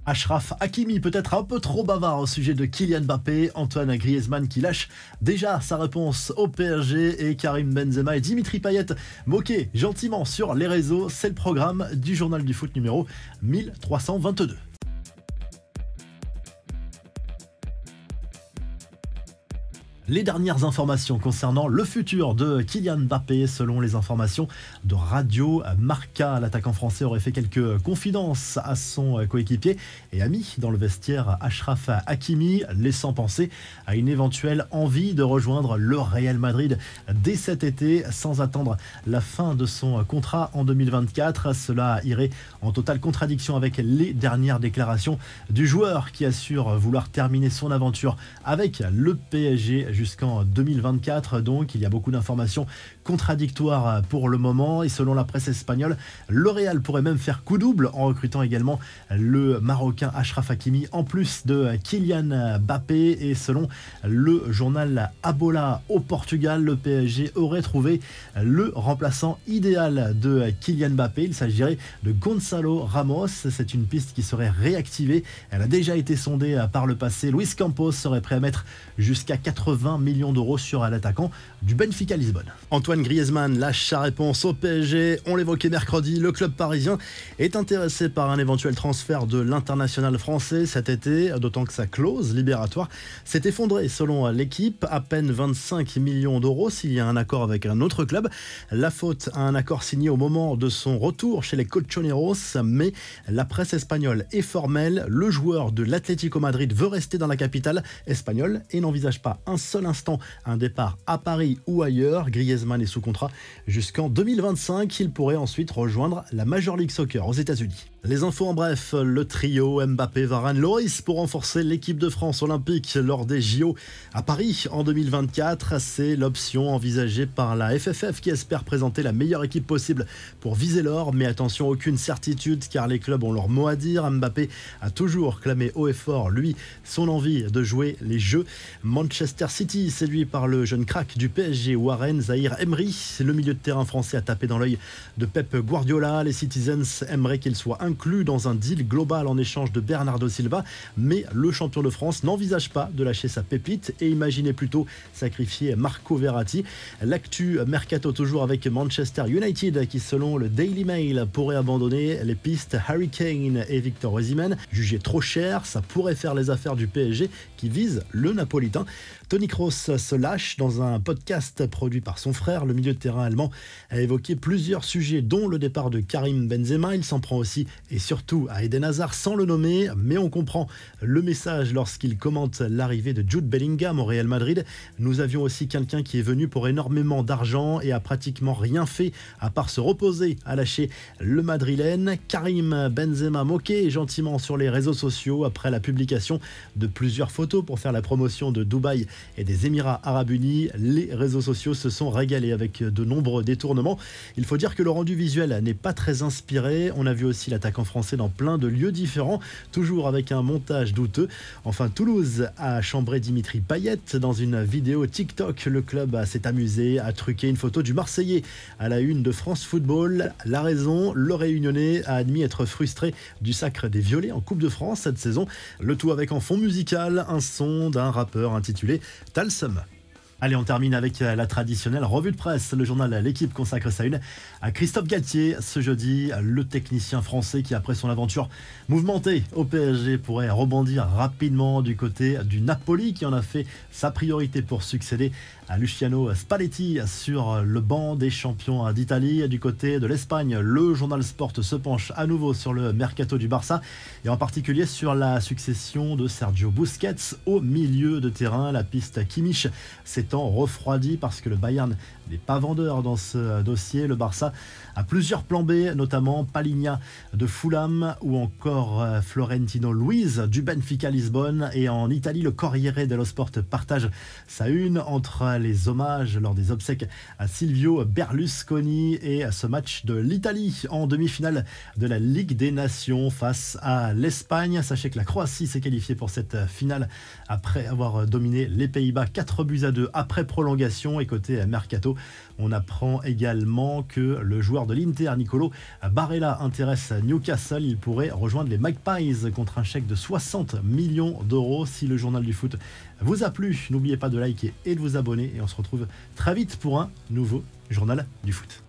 Achraf Hakimi peut-être un peu trop bavard au sujet de Kylian Mbappé, Antoine Griezmann qui lâche déjà sa réponse au PSG et Karim Benzema et Dimitri Payet moqués gentiment sur les réseaux. C'est le programme du journal du foot numéro 1322. Les dernières informations concernant le futur de Kylian Mbappé, selon les informations de Radio Marca, l'attaquant français aurait fait quelques confidences à son coéquipier et ami dans le vestiaire Achraf Hakimi, laissant penser à une éventuelle envie de rejoindre le Real Madrid dès cet été, sans attendre la fin de son contrat en 2024. Cela irait en totale contradiction avec les dernières déclarations du joueur qui assure vouloir terminer son aventure avec le PSG jusqu'en 2024. Donc il y a beaucoup d'informations contradictoires pour le moment et selon la presse espagnole, le Real pourrait même faire coup double en recrutant également le Marocain Achraf Hakimi en plus de Kylian Mbappé. Et selon le journal Abola au Portugal, le PSG aurait trouvé le remplaçant idéal de Kylian Mbappé. Il s'agirait de Gonzalo Ramos. C'est une piste qui serait réactivée. Elle a déjà été sondée par le passé. Luis Campos serait prêt à mettre jusqu'à 80 millions d'euros sur l'attaquant du Benfica Lisbonne. Antoine Griezmann lâche sa réponse au PSG. On l'évoquait mercredi, le club parisien est intéressé par un éventuel transfert de l'international français cet été, d'autant que sa clause libératoire s'est effondrée selon l'équipe. À peine 25 millions d'euros s'il y a un accord avec un autre club. La faute à un accord signé au moment de son retour chez les Colchoneros, mais la presse espagnole est formelle. Le joueur de l'Atlético Madrid veut rester dans la capitale espagnole et n'envisage pas un seul instant un départ à Paris ou ailleurs. Griezmann est sous contrat jusqu'en 2025. Il pourrait ensuite rejoindre la Major League Soccer aux États-Unis. Les infos en bref, le trio Mbappé, Varane, Lloris pour renforcer l'équipe de France olympique lors des JO à Paris en 2024. C'est l'option envisagée par la FFF qui espère présenter la meilleure équipe possible pour viser l'or. Mais attention, aucune certitude car les clubs ont leur mot à dire. Mbappé a toujours clamé haut et fort, lui, son envie de jouer les Jeux. Manchester City, séduit par le jeune crack du PSG, Warren Zahir Emery. Le milieu de terrain français a tapé dans l'œil de Pep Guardiola. Les Citizens aimeraient qu'il soit inclus dans un deal global en échange de Bernardo Silva, mais le champion de France n'envisage pas de lâcher sa pépite et imaginait plutôt sacrifier Marco Verratti. L'actu mercato toujours avec Manchester United qui, selon le Daily Mail, pourrait abandonner les pistes Harry Kane et Victor Osimhen, jugés trop chers. Ça pourrait faire les affaires du PSG qui vise le Napolitain. Toni Kroos se lâche dans un podcast produit par son frère. Le milieu de terrain allemand a évoqué plusieurs sujets dont le départ de Karim Benzema. Il s'en prend aussi et surtout à Eden Hazard sans le nommer, mais on comprend le message lorsqu'il commente l'arrivée de Jude Bellingham au Real Madrid. Nous avions aussi quelqu'un qui est venu pour énormément d'argent et a pratiquement rien fait à part se reposer, à lâcher le Madrilène. Karim Benzema moqué gentiment sur les réseaux sociaux après la publication de plusieurs photos pour faire la promotion de Dubaï et des Émirats Arabes Unis. Les réseaux sociaux se sont régalés avec de nombreux détournements. Il faut dire que le rendu visuel n'est pas très inspiré. On a vu aussi l'attaquant français dans plein de lieux différents, toujours avec un montage douteux. Enfin, Toulouse a chambré Dimitri Payet dans une vidéo TikTok. Le club s'est amusé à truquer une photo du Marseillais à la une de France Football. La raison, le Réunionnais a admis être frustré du sacre des Violets en Coupe de France cette saison. Le tout avec en fond musical un son d'un rappeur intitulé Talsum. Allez, on termine avec la traditionnelle revue de presse. Le journal L'Équipe consacre sa une à Christophe Galtier. Ce jeudi, le technicien français qui, après son aventure mouvementée au PSG, pourrait rebondir rapidement du côté du Napoli, qui en a fait sa priorité pour succéder à Luciano Spalletti sur le banc des champions d'Italie. Du côté de l'Espagne, le journal Sport se penche à nouveau sur le mercato du Barça et en particulier sur la succession de Sergio Busquets au milieu de terrain. La piste Kimmich s'étant refroidie parce que le Bayern n'est pas vendeur dans ce dossier. Le Barça a plusieurs plans B, notamment Palhinha de Fulham ou encore Florentino Luis du Benfica Lisbonne. Et en Italie, le Corriere dello Sport partage sa une entre les hommages lors des obsèques à Silvio Berlusconi et à ce match de l'Italie en demi-finale de la Ligue des Nations face à l'Espagne. Sachez que la Croatie s'est qualifiée pour cette finale après avoir dominé les Pays-Bas 4-2 après prolongation. Et côté mercato, on apprend également que le joueur de l'Inter, Nicolo Barella, intéresse Newcastle. Il pourrait rejoindre les Magpies contre un chèque de 60 millions d'euros. Si le journal du foot vous a plu, n'oubliez pas de liker et de vous abonner. Et on se retrouve très vite pour un nouveau journal du foot.